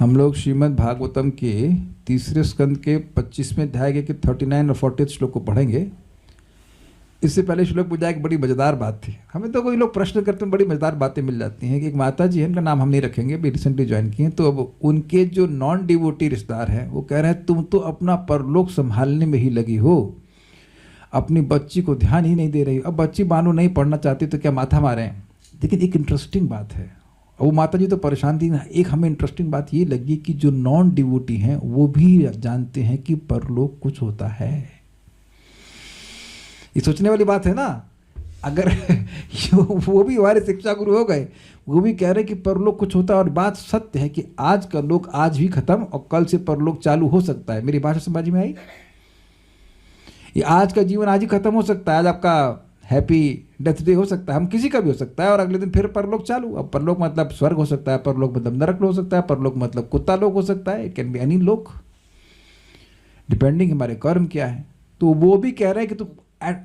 हम लोग श्रीमद् भागवतम के तीसरे स्कंद के 25वें अध्याय के 39 और 40 श्लोक को पढ़ेंगे। इससे पहले श्लोक पूजा एक बड़ी मज़ेदार बात थी। हमें तो कोई लोग प्रश्न करते हैं, बड़ी मज़ेदार बातें मिल जाती हैं कि एक माता जी हैं, इनका नाम हम नहीं रखेंगे, अभी रिसेंटली ज्वाइन किए हैं। तो अब उनके जो नॉन डिवोटी रिश्तेदार हैं वो कह रहे हैं तुम तो अपना परलोक संभालने में ही लगी हो, अपनी बच्ची को ध्यान ही नहीं दे रही। अब बच्ची बानो नहीं पढ़ना चाहती तो क्या माथा मारें। लेकिन एक इंटरेस्टिंग बात है, वो माता जी तो परेशान थी ना। एक हमें इंटरेस्टिंग बात ये लगी कि जो नॉन डिवोटी हैं वो भी जानते हैं कि परलोक कुछ होता है। ये सोचने वाली बात है ना। अगर वो भी हमारे शिक्षा गुरु हो गए, वो भी कह रहे कि परलोक कुछ होता है। और बात सत्य है कि आज का लोक आज भी खत्म और कल से परलोक चालू हो सकता है। मेरी भाषा समझ में आई? ये आज का जीवन आज ही खत्म हो सकता है। आज आपका हैप्पी डेथ डे हो सकता है, हम किसी का भी हो सकता है, और अगले दिन फिर परलोक चालू। अब परलोक मतलब स्वर्ग हो सकता है, परलोक मतलब नरक हो सकता है, परलोक मतलब कुत्ता लोक हो सकता है। इट कैन बी एनी लोक, डिपेंडिंग हमारे कर्म क्या है। तो वो भी कह रहे हैं कि तो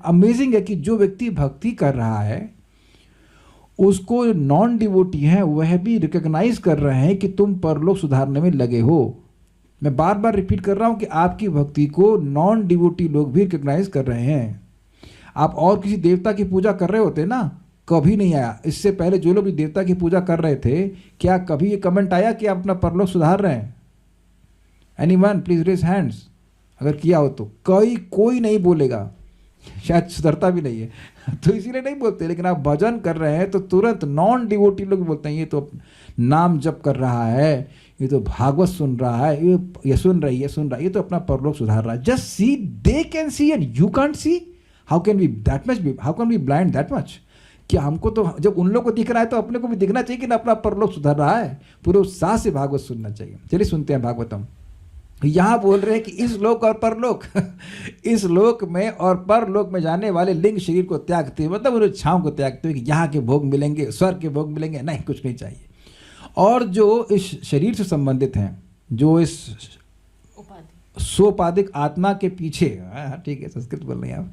अमेजिंग है कि जो व्यक्ति भक्ति कर रहा है उसको नॉन डिवोटी हैं वह भी रिकॉग्नाइज कर रहे हैं कि तुम परलोक सुधारने में लगे हो। मैं बार बार रिपीट कर रहा हूं कि आपकी भक्ति को नॉन डिवोटी लोग भी रिकॉग्नाइज कर रहे हैं। आप और किसी देवता की पूजा कर रहे होते ना, कभी नहीं आया। इससे पहले जो लोग भी देवता की पूजा कर रहे थे, क्या कभी ये कमेंट आया कि आप अपना परलोक सुधार रहे हैं? एनीवन प्लीज रेज हैंड्स अगर किया हो तो। कोई नहीं बोलेगा, शायद सुधरता भी नहीं है तो इसीलिए नहीं बोलते। लेकिन आप भजन कर रहे हैं तो तुरंत नॉन डिवोटी लोग बोलते हैं ये तो नाम जप कर रहा है, ये तो भागवत सुन रहा है, ये सुन रही है, ये तो अपना परलोक सुधार रहा है। Just see, they can see and you can't see. How can be that much, how can be blind that much? क्या हमको तो जब उन लोग को दिख रहा है तो अपने को भी दिखना चाहिए कि ना अपना परलोक सुधार रहा है। पूरे उत्साह से भागवत सुनना चाहिए। चलिए सुनते हैं भागवतम। यहाँ बोल रहे हैं कि इस लोक और परलोक इस लोक में और परलोक में जाने वाले लिंग शरीर को त्यागते हुए, मतलब उन इच्छाओं को त्यागते हुए कि यहाँ के भोग मिलेंगे, स्वर्ग के भोग मिलेंगे, नहीं, कुछ नहीं चाहिए। और जो इस शरीर से संबंधित हैं, जो इस सोपाधिक आत्मा के पीछे, ठीक है संस्कृत बोल रहे हैं आप,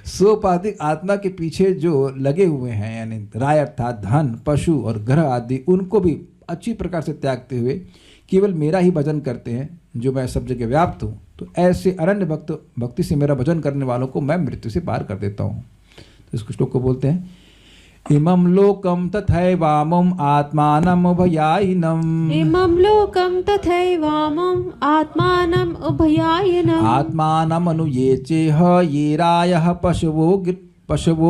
सोपाधिक आत्मा के पीछे जो लगे हुए हैं, यानी राय अर्थात धन, पशु और ग्रह आदि, उनको भी अच्छी प्रकार से त्यागते हुए केवल मेरा ही भजन करते हैं जो मैं सब जगह व्याप्त हूँ। तो ऐसे अरण्य भक्ति से मेरा भजन करने वालों को मैं मृत्यु से पार कर देता हूँ। तो इस श्लोक को बोलते हैं, इमं लोकम तथैवामं आत्मानम् उभयायिनम्। इमं लोकम तथैवामं आत्मानम् उभयायिनम्। आत्मानम् अनुयेचेह ये रायः पशवो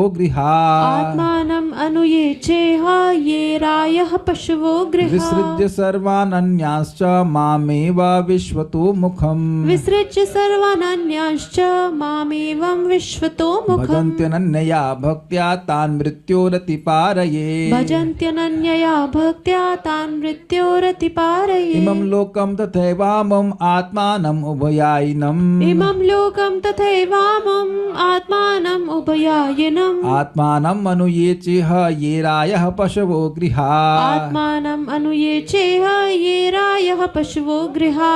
गृहा। आत्मानम् अनुयेचेह ये रायः पशवो गृहा। विसृज्य सर्वानन्याश्च मामेव विश्वतो मुखम्। विसृज्य सर्वानन्याश्च मामेवं विश्वतो मुखम्। भजन्त्यनन्यया भक्त्या तान् मृत्योरतिपारये। भजन्त्यनन्यया भक्त्या तान् मृत्योरतिपारये। इमं लोकं तथैवामं आत्मानम् उभयायिनम्। इमं लोकं तथैवामं आत्मानम् उभयायिनम्। आत्मानम् अनुयेचेह ये रायः पशवो गृहा। आत्मानम् अनुयेचेह ये रायः पशवो गृहा।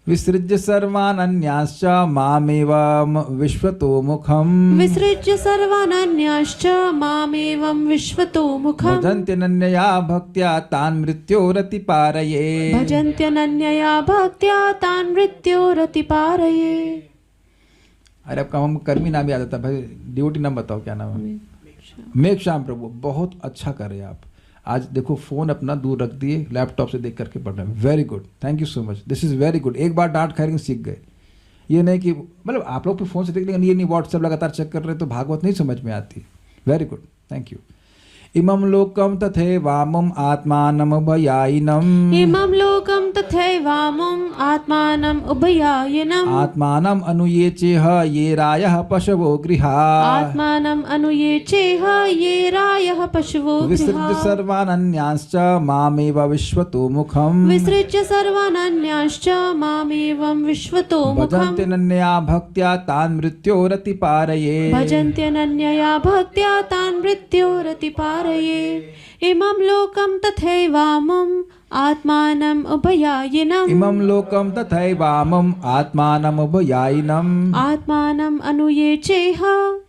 विसृज्य सर्वानन्याश्च मामेव विश्वतो मुखम्। विसृज्य सर्वानन्याश्च मामेवं विश्वतो मुखम्। भजन्त्यनन्यया भक्त्या तान् मृत्योरतिपारये। भजन्त्यनन्यया भक्त्या तान् मृत्योरतिपारये। अरे आपका हम कर्मी नाम याद आता भाई, डिवोटी नाम बताओ क्या नाम है? मेघश्याम प्रभु। बहुत अच्छा कर रहे हैं आप। आज देखो फोन अपना दूर रख दिए, लैपटॉप से देख करके पढ़ रहे हैं। Very good, thank you so much, this is very good. एक बार डांट खाएंगे सीख गए। ये नहीं कि मतलब आप लोग भी फोन से देख लेंगे, ये नहीं व्हाट्सएप लगातार चेक कर रहे हैं तो भागवत नहीं समझ में आती। Very good, thank you. इमं लोकं तथैवामं आत्मानम् उभयायिनम्। इमं लोकं तथैवामं आत्मानम् उभयायिनम्। आत्मानम् अनुयेचेह ये रायः पशवो गृहा। आत्मानम् अनुयेचेह ये रायः पशवो गृहा। विसृज्य सर्वानन्याश्च मामेव विश्वतो मुखम्। विसृज्य सर्वानन्याश्च मामेवं विश्वतो मुखम्। भजन्त्यनन्यया भक्त्या तान् मृत्योरतिपारये। भजन्त्यनन्यया भक्त्या तान् मृत्योरतिपारये। इमं लोकं तथैवामं आत्मानम् उभयायिनम् इमं लोकं तथैवामम् आत्मानम् उभयायिनम् आत्मानम् अनुये चेह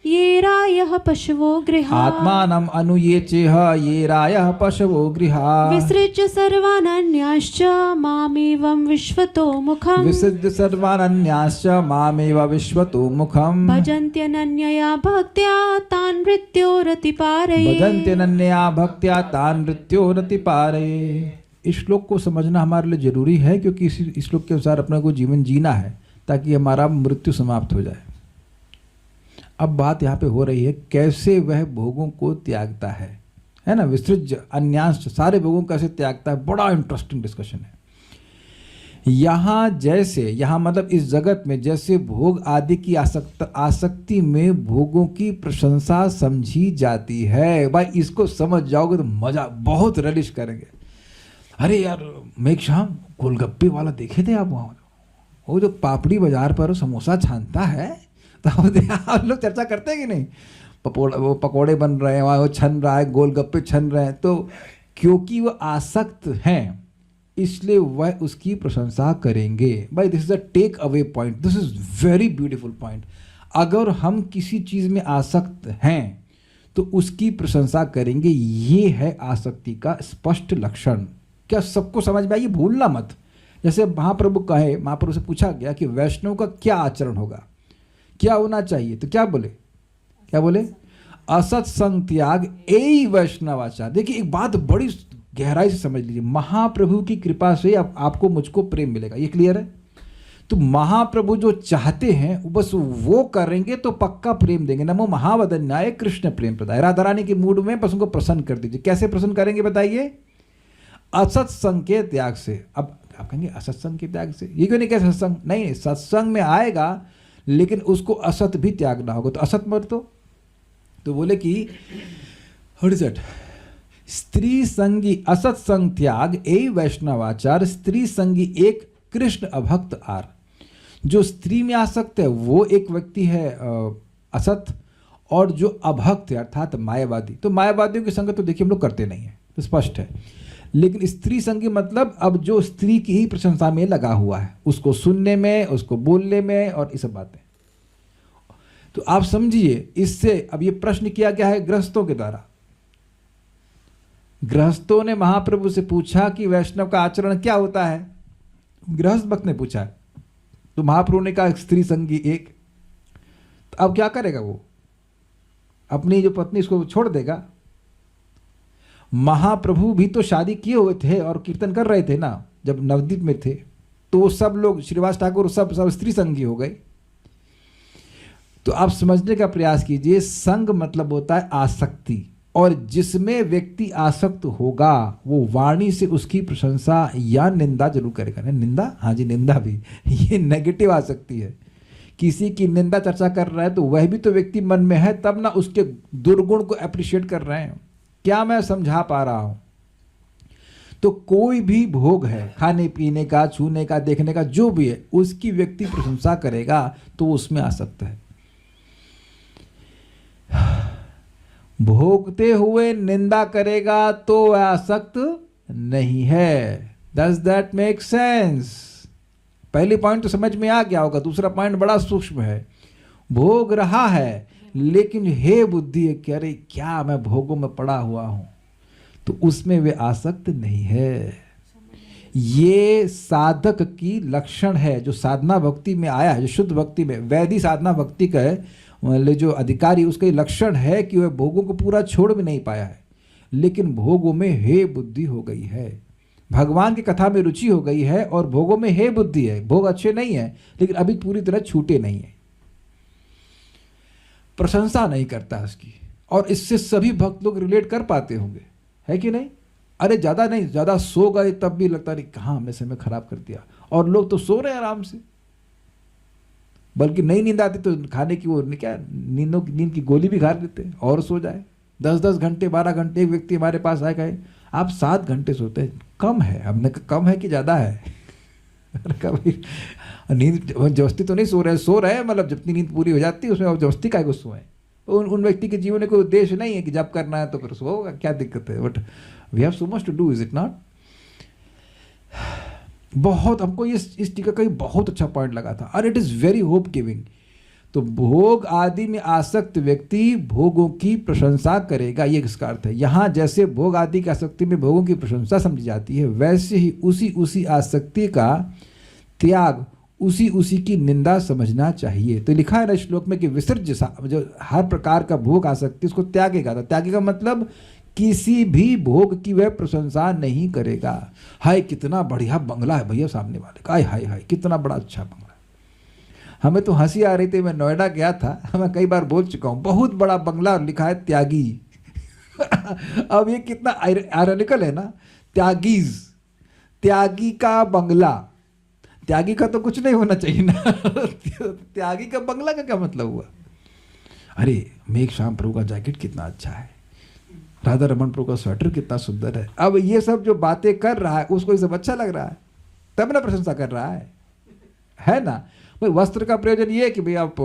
ये रायः पशवो गृहात् आत्मानम् अनुये चेह ये रायः पशवो गृहात् विसृज्य सर्वानन्याश्च मामेवं विश्वतो मुखम् विसृज्य सर्वानन्याश्च मामेव विश्वतो मुखम् भजन्त्यनन्यया भक्त्या तान् मृत्योरतिपारये भजन्त्यनन्यया भक्त्या तान् मृत्योरतिपारये। इस श्लोक को समझना हमारे लिए जरूरी है, क्योंकि इस श्लोक के अनुसार अपने को जीवन जीना है ताकि हमारा मृत्यु समाप्त हो जाए। अब बात यहाँ पे हो रही है कैसे वह भोगों को त्यागता है ना। विसृज्य अन्यांश सारे भोगों को कैसे त्यागता है, बड़ा इंटरेस्टिंग डिस्कशन है। यहाँ मतलब इस जगत में जैसे भोग आदि की आसक्ति में भोगों की प्रशंसा समझी जाती है। भाई इसको समझ जाओगे तो मजा बहुत रिलिश करेंगे। अरे यार मेघ श्याम गोलगप्पे वाला देखे थे आप वहाँ, वो जो पापड़ी बाजार पर समोसा छानता है, तो आप लोग चर्चा करते हैं कि नहीं। वो पकोड़े बन रहे हैं वहाँ, वो छन रहा है, गोलगप्पे छन रहे हैं, तो क्योंकि वो आसक्त हैं इसलिए वह उसकी प्रशंसा करेंगे। भाई this is a take away point, this is very beautiful point. अगर हम किसी चीज़ में आसक्त हैं तो उसकी प्रशंसा करेंगे, ये है आसक्ति का स्पष्ट लक्षण। क्या सबको समझ में आई? भूलना मत। जैसे महाप्रभु से पूछा गया कि वैष्णव का क्या आचरण होगा, क्या होना चाहिए, तो क्या बोले असत संग त्याग एई वैष्णवाचार। देखिए एक बात बड़ी गहराई से समझ लीजिए, महाप्रभु की कृपा से आपको मुझको प्रेम मिलेगा, ये क्लियर है। तो महाप्रभु जो चाहते हैं बस वो करेंगे तो पक्का प्रेम देंगे। नमो महावदन्याय कृष्ण प्रेम प्रदाय। राधा रानी के मूड में बस उनको प्रसन्न कर दीजिए। कैसे प्रसन्न करेंगे बताइए? असत संग के त्याग से। अब आप कहेंगे असत संग के त्याग से, ये क्यों नहीं कह सत्संग? नहीं, सत्संग में आएगा लेकिन उसको असत भी त्यागना होगा। तो असत मत तो बोले कि स्त्री संगी असत संग त्याग ए वैष्णवाचार। स्त्री संगी एक कृष्ण अभक्त आर। जो स्त्री में आसक्त है वो एक व्यक्ति है असत, और जो अभक्त है अर्थात मायावादी। तो मायावादियों की संगत तो देखिए हम लोग करते नहीं है, तो स्पष्ट है। लेकिन स्त्री संगी मतलब अब जो स्त्री की ही प्रशंसा में लगा हुआ है, उसको सुनने में, उसको बोलने में और ये सब बातें। तो आप समझिए इससे अब ये प्रश्न किया गया है गृहस्थों के द्वारा। गृहस्थों ने महाप्रभु से पूछा कि वैष्णव का आचरण क्या होता है। गृहस्थ भक्त ने पूछा, तो महाप्रभु ने कहा स्त्री संगी एक। तो अब क्या करेगा वो? अपनी जो पत्नी इसको छोड़ देगा? महाप्रभु भी तो शादी किए हुए थे और कीर्तन कर रहे थे ना जब नवद्वीप में थे, तो वो सब लोग श्रीवास ठाकुर सब स्त्री संगी हो गए। तो आप समझने का प्रयास कीजिए, संग मतलब होता है आसक्ति, और जिसमें व्यक्ति आसक्त होगा वो वाणी से उसकी प्रशंसा या निंदा जरूर करेगा। निंदा, हाँ जी निंदा भी, ये नेगेटिव आसक्ति है। किसी की निंदा चर्चा कर रहा है तो वह भी तो व्यक्ति मन में है, तब ना उसके दुर्गुण को अप्रिशिएट कर रहे हैं। क्या मैं समझा पा रहा हूं? तो कोई भी भोग है, खाने पीने का, छूने का, देखने का, जो भी है, उसकी व्यक्ति प्रशंसा करेगा तो उसमें आसक्त है। भोगते हुए निंदा करेगा तो वह आसक्त नहीं है। Does that make sense? पहली पॉइंट तो समझ में आ गया होगा। दूसरा पॉइंट बड़ा सूक्ष्म है। भोग रहा है लेकिन हे बुद्धि है कि अरे क्या मैं भोगों में पड़ा हुआ हूं, तो उसमें वे आसक्त नहीं है। ये साधक की लक्षण है जो साधना भक्ति में आया है, जो शुद्ध भक्ति में, वैदिक साधना भक्ति का जो अधिकारी, उसका लक्षण है कि वह भोगों को पूरा छोड़ भी नहीं पाया है, लेकिन भोगों में हे बुद्धि हो गई है। भगवान की कथा में रुचि हो गई है और भोगों में हे बुद्धि है। भोग अच्छे नहीं है लेकिन अभी पूरी तरह छूटे नहीं है, प्रशंसा नहीं करता उसकी। और इससे सभी भक्त लोग रिलेट कर पाते होंगे, है कि नहीं? अरे ज़्यादा नहीं, ज़्यादा सो गए तब भी लगता नहीं कहाँ हमने समय खराब कर दिया, और लोग तो सो रहे हैं आराम से, बल्कि नई नींद आती तो खाने की वो क्या नींद की गोली भी खा लेते और सो जाए। 10-10 घंटे 12 घंटे। एक व्यक्ति हमारे पास आए, कहे आप 7 घंटे सोते हैं, कम है। हमने कहा कम है कि ज़्यादा है? कभी नींद जबरदस्ती तो नहीं सो रहे हैं, मतलब जितनी नींद पूरी हो जाती है उसमें अब जबरदस्ती काहे को सोएं। उन व्यक्ति के जीवन में कोई उद्देश्य नहीं है कि जब करना है तो फिर सोओगा, क्या दिक्कत है? But we have so much to do, is it not? बहुत हमको इस टीका का बहुत अच्छा पॉइंट लगा था और it is very hope giving. तो भोग आदि में आसक्त व्यक्ति भोगों की प्रशंसा करेगा, ये इसका अर्थ है। यहाँ जैसे भोग आदि की आसक्ति में भोगों की प्रशंसा समझी जाती है, वैसे ही उसी आसक्ति का त्याग उसी की निंदा समझना चाहिए। तो लिखा है ना श्लोक में कि विसर्ज, जो हर प्रकार का भोग आसक्ति उसको त्यागेगा। तो त्यागेगा मतलब किसी भी भोग की वह प्रशंसा नहीं करेगा। हाय कितना बढ़िया बंगला है भैया सामने वाले का, हाय हाय कितना बड़ा अच्छा बंगला। हमें तो हंसी आ रही थी, मैं नोएडा गया था, मैं कई बार बोल चुका हूँ, बहुत बड़ा बंगला और लिखा है त्यागी। अब ये कितना आयरनिकल है ना, त्यागीज, त्यागी का बंगला। त्यागी का तो कुछ नहीं होना चाहिए ना। त्यागी का बंगला का क्या मतलब हुआ? अरे मेघ श्याम प्रभु का जैकेट कितना अच्छा है, राधा रमन प्रभु का स्वेटर कितना सुंदर है। अब ये सब जो बातें कर रहा है उसको ये सब अच्छा लग रहा है, तब ना प्रशंसा कर रहा है ना। भाई वस्त्र का प्रयोजन ये है कि भाई आप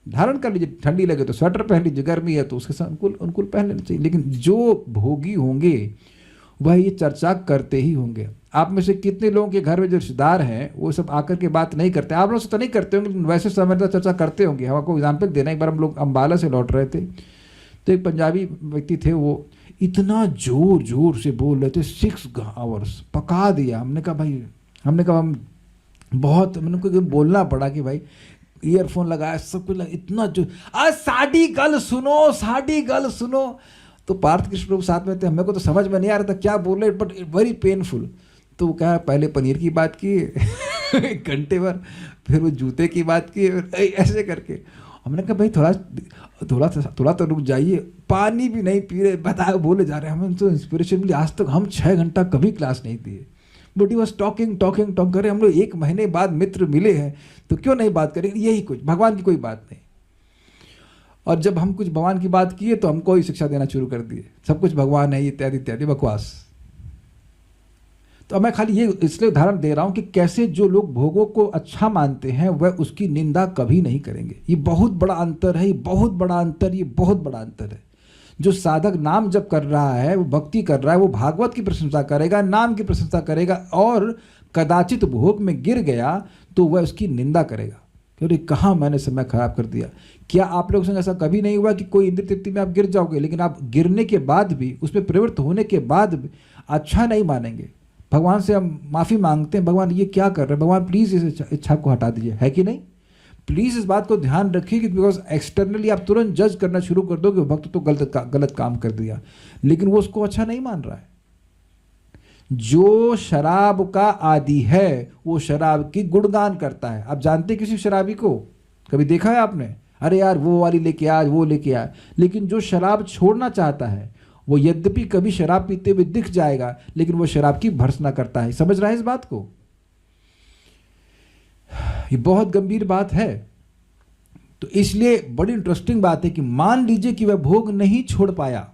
धारण कर लीजिए, ठंडी लगे तो स्वेटर पहन लीजिए, गर्मी है तो उसके साथ अनुकूल पहन लेना चाहिए। लेकिन जो भोगी होंगे वह ये चर्चा करते ही होंगे। आप में से कितने लोगों के घर में जो रिश्तेदार हैं वो सब आकर के बात नहीं करते? आप लोग से तो नहीं करते होंगे, लेकिन वैसे समय चर्चा करते होंगे। हम आपको एग्जाम्पल देना, एक बार हम लोग अम्बाला से लौट रहे थे तो एक पंजाबी व्यक्ति थे, वो इतना जोर जोर से बोल रहे थे, 6 आवर्स पका दिया। हमने कहा हम बहुत, मैंने को बोलना पड़ा कि भाई ईयरफोन लगाया, सब कुछ इतना जो साड़ी गल सुनो। तो पार्थ कृष्ण प्रभु साथ में थे, हमें को तो समझ में नहीं आ रहा था क्या बोल रहे, बट वेरी पेनफुल। तो वो क्या, पहले पनीर की बात की 1 घंटे भर, फिर वो जूते की बात की, ऐसे करके हमने कहा भाई थोड़ा तो रुक जाइए, पानी भी नहीं पी रहे, बताया बोले जा रहे हैं। हमें तो इंस्पिरेशन मिली, आज तक हम 6 घंटा कभी क्लास नहीं दिए, बट ही वॉज टॉकिंग करे। हम लोग 1 महीने बाद मित्र मिले हैं तो क्यों नहीं बात करें, यही कुछ, भगवान की कोई बात नहीं। और जब हम कुछ भगवान की बात किए तो हमको ही शिक्षा देना शुरू कर दिए, सब कुछ भगवान है इत्यादि इत्यादि बकवास। तो मैं खाली ये इसलिए उदाहरण दे रहा हूं कि कैसे जो लोग भोगों को अच्छा मानते हैं वह उसकी निंदा कभी नहीं करेंगे। ये बहुत बड़ा अंतर है, ये बहुत बड़ा अंतर है। जो साधक नाम जप कर रहा है, वो भक्ति कर रहा है, वो भागवत की प्रशंसा करेगा, नाम की प्रशंसा करेगा, और कदाचित भोग में गिर गया तो वह उसकी निंदा करेगा कि अरे कहाँ मैंने समय खराब कर दिया। क्या आप लोगों से ऐसा कभी नहीं हुआ कि कोई इंद्र तृप्ति में आप गिर जाओगे, लेकिन आप गिरने के बाद भी, उसमें प्रवृत्त होने के बाद भी अच्छा नहीं मानेंगे? भगवान से हम माफ़ी मांगते हैं, भगवान ये क्या कर रहे हैं, भगवान प्लीज़ इस इच्छा को हटा दीजिए, है कि नहीं? प्लीज़ इस बात को ध्यान रखिए कि बिकॉज एक्सटर्नली आप तुरंत जज करना शुरू कर दो कि भक्त तो गलत काम कर दिया, लेकिन वो उसको अच्छा नहीं मान रहा है। जो शराब का आदी है वो शराब की गुणगान करता है। आप जानते किसी शराबी को? कभी देखा है आपने? अरे यार वो वाली लेके आ, वो लेके आ। लेकिन जो शराब छोड़ना चाहता है वो यद्यपि कभी शराब पीते हुए दिख जाएगा, लेकिन वो शराब की भर्त्सना करता है। समझ रहा है इस बात को? ये बहुत गंभीर बात है। तो इसलिए बड़ी इंटरेस्टिंग बात है कि मान लीजिए कि वह भोग नहीं छोड़ पाया,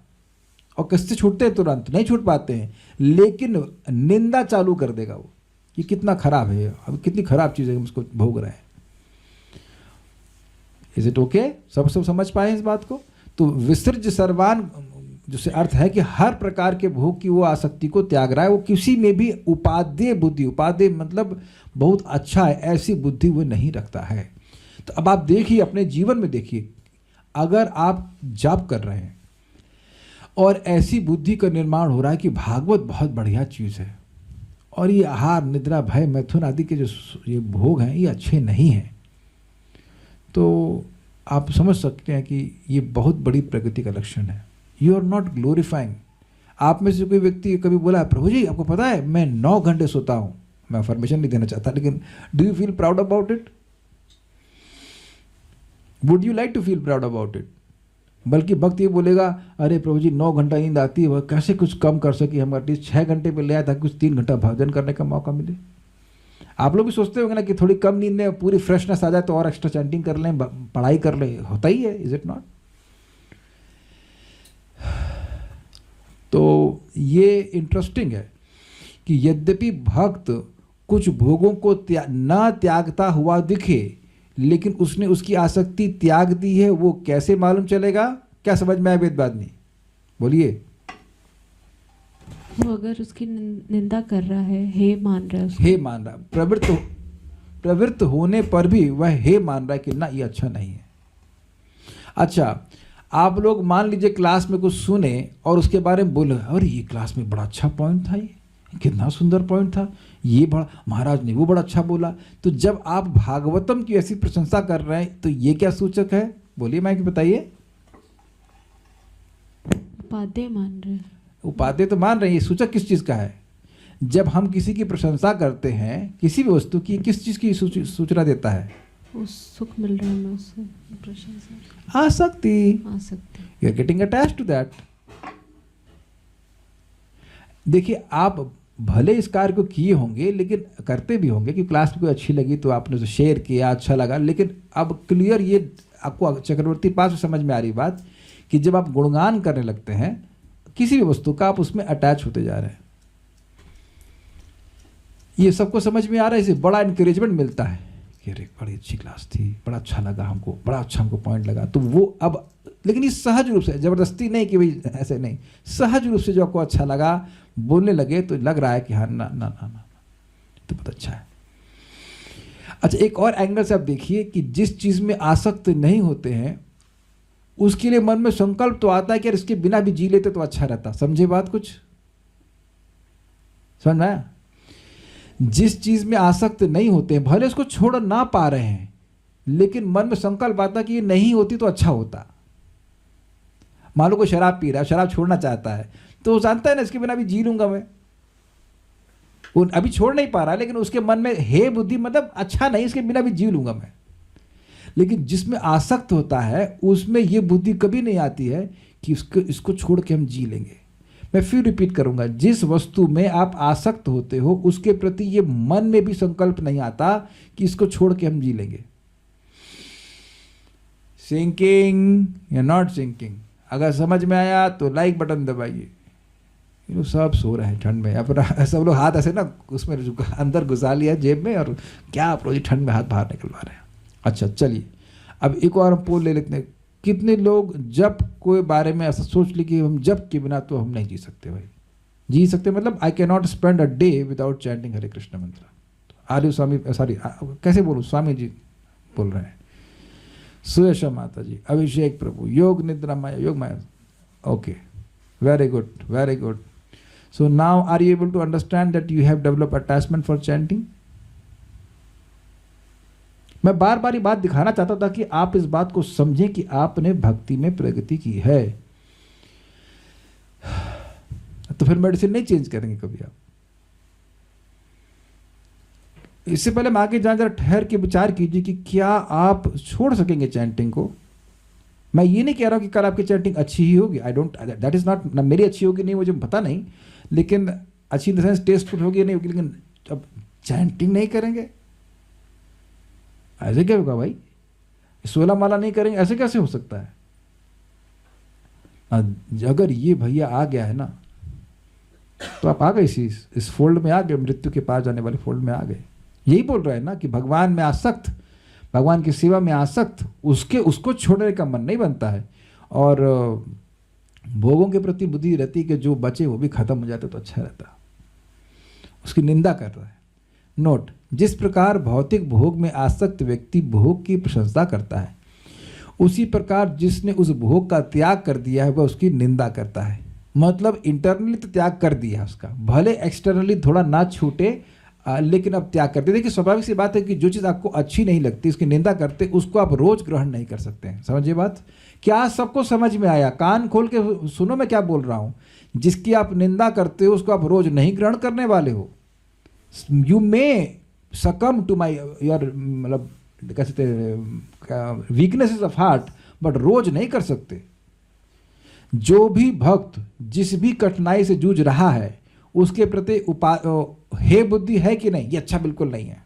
और किससे छूटते हैं? तुरंत नहीं छूट पाते हैं, लेकिन निंदा चालू कर देगा वो कि कितना खराब है, अब कितनी खराब चीज़ है, हम उसको भोग रहे हैं। Is it okay? सब समझ पाए इस बात को? तो विसर्ज सर्वान, जिससे अर्थ है कि हर प्रकार के भोग की वो आसक्ति को त्याग रहा है। वो किसी में भी उपादेय बुद्धि, उपादेय मतलब बहुत अच्छा है, ऐसी बुद्धि वो नहीं रखता है। तो अब आप देखिए, अपने जीवन में देखिए, अगर आप जाप कर रहे हैं और ऐसी बुद्धि का निर्माण हो रहा है कि भागवत बहुत बढ़िया चीज़ है और ये आहार निद्रा भय मैथुन आदि के जो ये भोग हैं ये अच्छे नहीं हैं, तो आप समझ सकते हैं कि ये बहुत बड़ी प्रगति का लक्षण है। You are not glorifying. आप में से कोई व्यक्ति कभी बोला, प्रभु जी आपको पता है मैं 9 घंटे सोता हूँ, मैं फॉर्मेशन नहीं देना चाहता, लेकिन do you feel proud about it? Would you like to feel proud about it? बल्कि भक्त ये बोलेगा, अरे प्रभु जी 9 घंटा नींद आती है, वह कैसे कुछ कम कर सके, हम एटलीस्ट 6 घंटे पे ले आए ताकि कुछ 3 घंटा भजन करने का मौका मिले। आप लोग भी सोचते होंगे ना कि थोड़ी कम नींद में पूरी फ्रेशनेस आ जाए तो और एक्स्ट्रा चैंटिंग कर लें, पढ़ाई कर लें, होता ही है, इज इट नॉट? तो ये इंटरेस्टिंग है कि यद्यपि भक्त कुछ भोगों को न त्यागता हुआ दिखे, लेकिन उसने उसकी आसक्ति त्याग दी है। वो कैसे मालूम चलेगा? क्या समझ में आया वेद बात नहीं? बोलिए। वो अगर उसकी निंदा कर रहा है, हे मान रहा है उसको। हे मान रहा, प्रवृत्त होने पर भी वह हे मान रहा है कि ना ये अच्छा नहीं है। अच्छा, आप लोग मान लीजिए क्लास में कुछ सुने और उसके बारे में बोले, अरे ये क्लास में बड़ा अच्छा पॉइंट था, ये कितना सुंदर पॉइंट था, ये बड़ा महाराज ने वो बड़ा अच्छा बोला। तो जब आप भागवतम की ऐसी प्रशंसा कर रहे हैं तो ये क्या सूचक है? बोलिए माइक बताइए। उपादेय मान रहे हैं। उपादेय तो मान रहे हैं, ये सूचक किस चीज़ का है? जब हम किसी की प्रशंसा करते हैं किसी भी वस्तु की, किस चीज़ की सूचना देता है? उस सुख मिल रहा है हमें उससे, प्रशंसा, आसक्ति। You are getting attached to that. देखिए, आप भले इस कार्य को किए होंगे लेकिन करते भी होंगे कि क्लास में कोई अच्छी लगी तो आपने उसे शेयर किया, अच्छा लगा, लेकिन अब क्लियर ये आपको चक्रवर्ती पास में समझ में आ रही बात कि जब आप गुणगान करने लगते हैं किसी भी वस्तु का, आप उसमें अटैच होते जा रहे हैं। ये सबको समझ में आ रहा है, इसे बड़ा इंकरेजमेंट मिलता है कि अरे बड़ी अच्छी क्लास थी, बड़ा अच्छा लगा हमको, बड़ा अच्छा हमको पॉइंट लगा। तो वो अब, लेकिन ये सहज रूप से, जबरदस्ती नहीं कि भाई ऐसे नहीं, सहज रूप से जो आपको अच्छा लगा, बोलने लगे तो लग रहा है कि हाँ ना ना ना ना तो बहुत अच्छा है। अच्छा, एक और एंगल से आप देखिए कि जिस चीज़ में आसक्त नहीं होते हैं उसके लिए मन में संकल्प तो आता है कि यार इसके बिना भी जी लेते तो अच्छा रहता। समझे बात? कुछ समझ में आया? जिस चीज में आसक्त नहीं होते हैं, भले उसको छोड़ ना पा रहे हैं, लेकिन मन में संकल्प आता कि ये नहीं होती तो अच्छा होता। मान लो कोई शराब पी रहा है, शराब छोड़ना चाहता है, तो वो जानता है ना इसके बिना भी जी लूंगा मैं। वो अभी छोड़ नहीं पा रहा, लेकिन उसके मन में हे बुद्धि, मतलब अच्छा नहीं, इसके बिना भी जी लूंगा मैं। लेकिन जिसमें आसक्त होता है उसमें ये बुद्धि कभी नहीं आती है कि इसको छोड़ के हम जी लेंगे। मैं फिर रिपीट करूंगा, जिस वस्तु में आप आसक्त होते हो उसके प्रति ये मन में भी संकल्प नहीं आता कि इसको छोड़ के हम जी लेंगे। सिंकिंग या नॉट सिंकिंग? अगर समझ में आया तो लाइक बटन दबाइए। ये लोग सब सो रहे हैं ठंड में, अपना सब लोग हाथ ऐसे ना उसमें अंदर घुसा लिया जेब में, और क्या आप रोज ठंड में हाथ बाहर निकलवा रहे हैं। अच्छा चलिए, अब एक और हम पोल ले लेते हैं। कितने लोग जब कोई बारे में ऐसा सोच ली कि हम जब के बिना तो हम नहीं जी सकते? भाई जी सकते, मतलब I can not spend a day without chanting Hare Krishna मंत्र। आर्य स्वामी, सॉरी कैसे बोलूँ, स्वामी जी बोल रहे हैं। सुयशा माता जी, अभिषेक प्रभु, योग निद्रा माया, योग माया। Okay, very good, very good. So now are you able to understand that you have develop attachment for chanting? मैं बार बार ये बात दिखाना चाहता था कि आप इस बात को समझें कि आपने भक्ति में प्रगति की है। तो फिर मेडिसिन नहीं चेंज करेंगे कभी आप। इससे पहले मैं आगे जरा ठहर के विचार कीजिए कि क्या आप छोड़ सकेंगे चैंटिंग को। मैं ये नहीं कह रहा हूं कि कल आपकी चैंटिंग अच्छी ही होगी, I don't, that is not, ना मेरी अच्छी होगी नहीं मुझे पता नहीं, लेकिन अच्छी इन द सेंस टेस्टफुल होगी नहीं होगी, लेकिन अब चैंटिंग नहीं करेंगे ऐसे क्या होगा भाई? 16 माला नहीं करेंगे ऐसे कैसे हो सकता है? अगर ये भैया आ गया है ना तो आप आ गए इस फोल्ड में आ गए, मृत्यु के पास जाने वाले फोल्ड में आ गए। यही बोल रहे हैं ना कि भगवान में आसक्त, भगवान की सेवा में आसक्त, उसको छोड़ने का मन नहीं बनता है, और भोगों के प्रति बुद्धि रहती कि जो बचे वो भी खत्म हो जाते तो अच्छा रहता, उसकी निंदा कर रहा है। नोट, जिस प्रकार भौतिक भोग में आसक्त व्यक्ति भोग की प्रशंसा करता है, उसी प्रकार जिसने उस भोग का त्याग कर दिया है वह उसकी निंदा करता है। मतलब इंटरनली तो त्याग कर दिया उसका, भले एक्सटर्नली थोड़ा ना छूटे, लेकिन अब त्याग करते। देखिए स्वाभाविक सी बात है कि जो चीज़ आपको अच्छी नहीं लगती, उसकी निंदा करते, उसको आप रोज ग्रहण नहीं कर सकते हैं। समझिए बात, क्या सबको समझ में आया? कान खोल के सुनो मैं क्या बोल रहा हूँ। जिसकी आप निंदा करते हो उसको आप रोज नहीं ग्रहण करने वाले हो। You may succumb to my your मतलब कहते वीकनेसेस ऑफ हार्ट, बट रोज नहीं कर सकते। जो भी भक्त जिस भी कठिनाई से जूझ रहा है उसके प्रति हे बुद्धि है कि नहीं, ये अच्छा बिल्कुल नहीं है,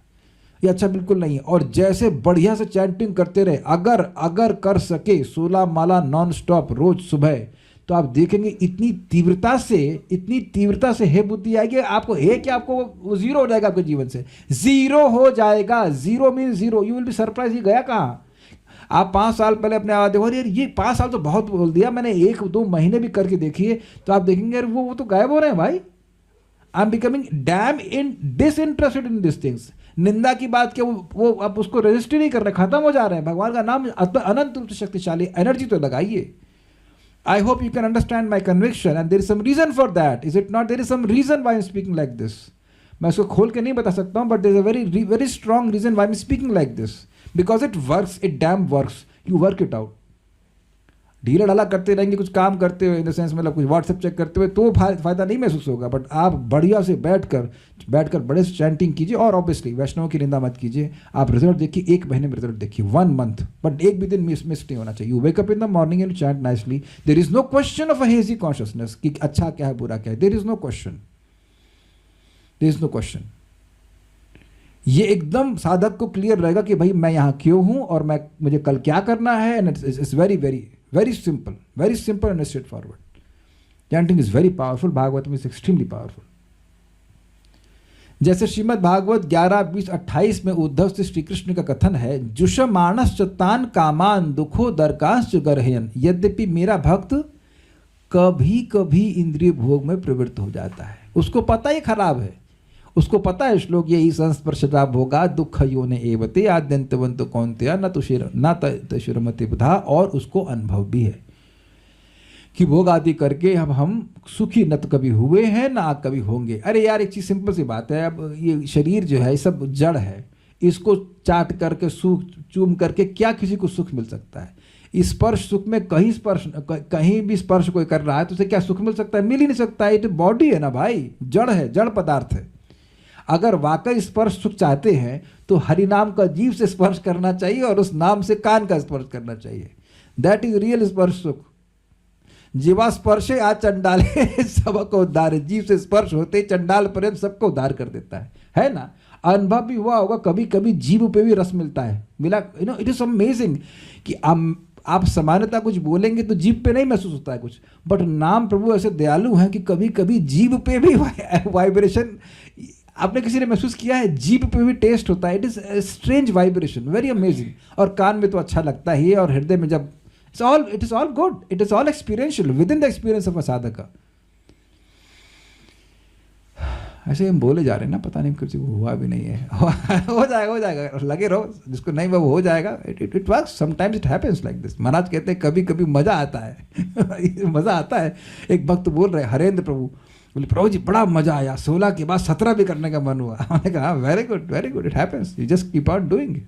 ये अच्छा बिल्कुल नहीं है। और जैसे बढ़िया से चैंटिंग करते रहे, अगर कर सके 16 माला नॉन स्टॉप रोज सुबह, तो आप देखेंगे इतनी तीव्रता से हे बुद्धि आएगी आपको, हे कि आपको जीरो हो जाएगा, आपके जीवन से जीरो हो जाएगा। Zero mean zero, you will be surprise. ये गया कहाँ? आप 5 साल पहले अपने आवाज देखो, यार ये 5 साल तो बहुत बोल दिया मैंने, 1-2 महीने भी करके देखिए तो आप देखेंगे यार वो तो गायब हो रहे हैं भाई। I am becoming dam in disinterested in this things. निंदा की बात क्या, वो अब उसको रजिस्टर नहीं कर रहे, खत्म हो जा रहे हैं। भगवान का नाम अनंत रूप से शक्तिशाली, एनर्जी तो लगाइए। I hope you can understand my conviction and there is some reason for that. Is it not? There is some reason why I'm speaking like this. मैं उसको खोल के नहीं बता सकता हूँ, but there is a very strong reason why I'm speaking like this. Because it works, it damn works. You work it out. ढीला ढाला करते रहेंगे, कुछ काम करते हुए, इन द सेंस मतलब कुछ व्हाट्सएप चेक करते हुए, तो फायदा नहीं महसूस होगा। बट आप बढ़िया से बैठकर बड़े से चैंटिंग कीजिए, और ऑब्वियसली वैष्णव की निंदा मत कीजिए। आप रिजल्ट देखिए, 1 महीने में रिजल्ट देखिए, 1 मंथ, बट एक भी दिन मिस नहीं होना चाहिए। You wake up in the morning and chant nicely. There is no question of a hazy consciousness कि अच्छा क्या है बुरा क्या है। There is no question, there is no question. ये एकदम साधक को क्लियर रहेगा कि भाई मैं यहाँ क्यों हूँ और मुझे कल क्या करना है। And it's very simple and straightforward. Chanting is very powerful. Bhagavatam is extremely powerful. जैसे श्रीमद् भागवत 11, 20, 28 में उद्धव से श्री कृष्ण का कथन है, जुषमाणश्च तान कामान दुखो दरकाश्च गर्हयन्। यद्यपि मेरा भक्त कभी कभी इंद्रिय भोग में प्रवृत्त हो जाता है, उसको पता ही खराब है, उसको पता है श्लोक यही संस्पर्शता भोगा दुख योने एवते आद्यंतवंत कौन्तेय न तशुरमते बुधा। और उसको अनुभव भी है कि भोग आदि करके हम सुखी न तो कभी हुए हैं ना कभी होंगे। अरे यार, एक चीज सिंपल सी बात है, अब ये शरीर जो है सब जड़ है, इसको चाट करके सुख चूम करके क्या किसी को सुख मिल सकता है। स्पर्श सुख में कहीं भी स्पर्श कोई कर रहा है तो उसे क्या सुख मिल सकता है? मिल ही नहीं सकता है। ये तो बॉडी है ना भाई, जड़ है, जड़ पदार्थ है। अगर वाकई स्पर्श सुख चाहते हैं तो हरि नाम का जीव से स्पर्श करना चाहिए और उस नाम से कान का स्पर्श करना चाहिए। दैट इज रियल स्पर्श सुख। जीवा स्पर्शे आज चंडाले सबको उद्धार। जीव से स्पर्श होते चंडाल पर्यंत सबको उद्धार कर देता है ना। अनुभव भी हुआ होगा, कभी कभी जीव पे भी रस मिलता है, मिला। इट इज अमेजिंग कि आप सामान्यतः कुछ बोलेंगे तो जीभ पे नहीं महसूस होता है कुछ, बट नाम प्रभु ऐसे दयालु हैं कि कभी कभी जीभ पे भी वाइब्रेशन। आपने किसी ने महसूस किया है? जीभ पे भी टेस्ट होता है। It is strange vibration, very amazing. और कान में तो अच्छा लगता ही है, और हृदय में जब it is all good, it is all experiential with in the experience of a साधक। ऐसे हम बोले जा रहे हैं ना, पता नहीं कुछ हुआ भी नहीं है। हो जाएगा, लगे रहो, जिसको नहीं वो हो जाएगा। It works, sometimes it happens like this. महाराज कहते हैं कभी कभी मजा आता है। मजा आता है। एक भक्त बोल रहे, हरेंद्र प्रभु बोले, प्रभु जी बड़ा मजा आया, 16 के बाद 17 भी करने का मन हुआ। मैंने कहा very good, it happens, you just keep on doing it,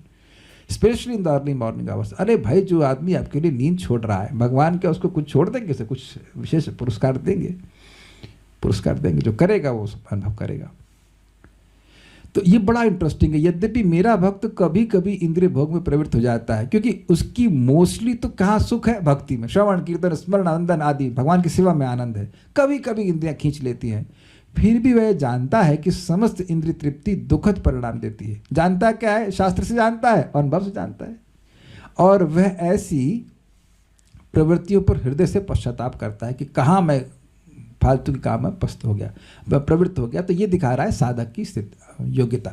specially in the early morning hours. अरे भाई, जो आदमी आपके लिए नींद छोड़ रहा है, भगवान क्या उसको कुछ छोड़ देंगे? उसे कुछ विशेष पुरस्कार देंगे? जो करेगा वो अनुभव करेगा। तो ये बड़ा इंटरेस्टिंग है। यद्यपि मेरा भक्त कभी कभी इंद्रिय भोग में प्रवृत्त हो जाता है, क्योंकि उसकी मोस्टली तो कहाँ सुख है? भक्ति में, श्रवण कीर्तन स्मरण आनंदन आदि, भगवान की सेवा में आनंद है। कभी कभी इंद्रियां खींच लेती हैं, फिर भी वह जानता है कि समस्त इंद्रिय तृप्ति दुखद परिणाम देती है। जानता क्या है? शास्त्र से जानता है, अनुभव से जानता है। और वह ऐसी प्रवृत्तियों पर हृदय से पश्चाताप करता है कि कहाँ मैं फालतू के काम में प्रवृत्त हो गया। तो ये दिखा रहा है साधक की स्थिति, योग्यता।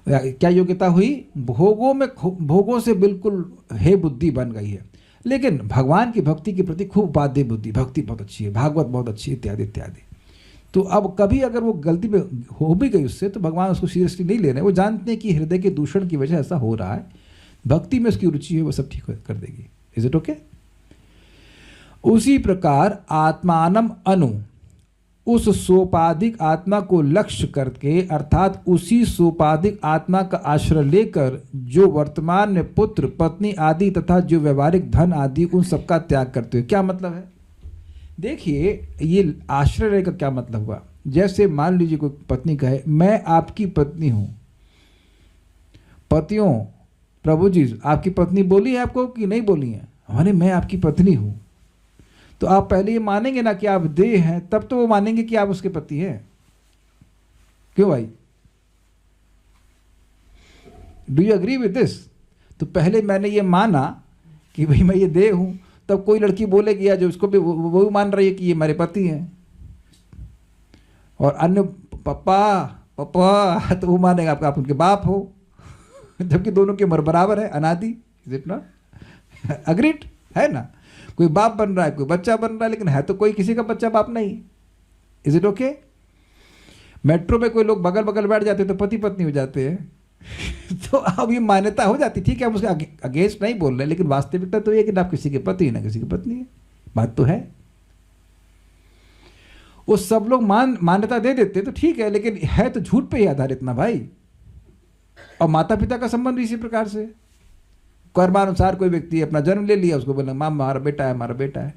क्या योग्यता हुई? भोगों से बिल्कुल हे बुद्धि बन गई है, लेकिन भगवान की भक्ति के प्रति खूब बाध्य बुद्धि, भक्ति बहुत अच्छी है, भागवत बहुत अच्छी है, इत्यादि इत्यादि। तो अब कभी अगर वो गलती में हो भी गई उससे, तो भगवान उसको सीरियसली नहीं ले रहे। वो जानते हैं कि हृदय के दूषण की वजह ऐसा हो रहा है, भक्ति में उसकी रुचि है, वो सब ठीक कर देगी। Is it okay? उसी प्रकार आत्मानम अनु, उस सोपाधिक आत्मा को लक्ष्य करके, अर्थात उसी सोपाधिक आत्मा का आश्रय लेकर जो वर्तमान में पुत्र पत्नी आदि तथा जो व्यवहारिक धन आदि उन सबका त्याग करते हो। क्या मतलब है? देखिए, ये आश्रय का क्या मतलब हुआ? जैसे मान लीजिए कोई पत्नी कहे, मैं आपकी पत्नी हूं। पतियों, प्रभु जी आपकी पत्नी बोली है आपको कि नहीं बोली है? हमारे मैं आपकी पत्नी हूं। तो आप पहले ये मानेंगे ना कि आप देह हैं, तब तो वो मानेंगे कि आप उसके पति हैं। क्यों भाई? Do you agree with this? तो पहले मैंने ये माना कि भाई मैं ये देह हूं, तब कोई लड़की बोलेगी या जो उसको भी वो मान रही है कि ये मेरे पति हैं, और अन्य पापा तो वो मानेगा आप उनके बाप हो, जबकि दोनों की उम्र बराबर है, अनादि। Is it not? अग्रीड है ना? कोई बाप बन रहा है, कोई बच्चा बन रहा है, लेकिन है तो कोई किसी का बच्चा बाप नहीं। Is it okay? मेट्रो में कोई लोग बगल बगल बैठ जाते तो पति पत्नी हो जाते हैं। तो अब ये मान्यता हो जाती, ठीक है, हम उसके अगेंस्ट नहीं बोल रहे, लेकिन वास्तविकता तो ये कि ना आप किसी के पति है ना किसी की पत्नी है, बात तो है। वो सब लोग मान्यता दे देते तो ठीक है, लेकिन है तो झूठ पे ही आधारित ना भाई। और माता पिता का संबंध भी इसी प्रकार से, कर्मानुसार कोई व्यक्ति अपना जन्म ले लिया, उसको बोला माँ हमारा बेटा है, हमारा बेटा है।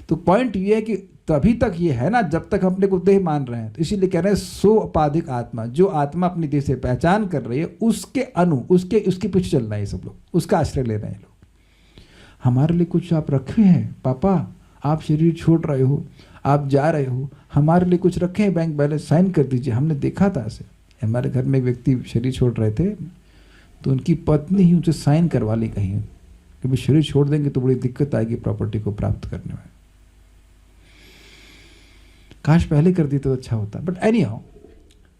तो पॉइंट ये है कि तभी तक ये है ना जब तक अपने को देह मान रहे हैं। तो इसीलिए कह रहे हैं सो उपाधिक आत्मा, जो आत्मा अपनी देह से पहचान कर रही है उसके उसके पीछे चल रहे हैं सब लोग, उसका आश्रय ले रहे हैं लोग। हमारे लिए कुछ आप रखे हैं पापा, आप शरीर छोड़ रहे हो, आप जा रहे हो, हमारे लिए कुछ रखे हैं, बैंक बैलेंस साइन कर दीजिए। हमने देखा था ऐसे, हमारे घर में एक व्यक्ति शरीर छोड़ रहे थे, तो उनकी पत्नी ही उनसे साइन करवा ली कहीं कि भाई शरीर छोड़ देंगे तो बड़ी दिक्कत आएगी प्रॉपर्टी को प्राप्त करने में। काश पहले कर दी तो अच्छा होता। But anyhow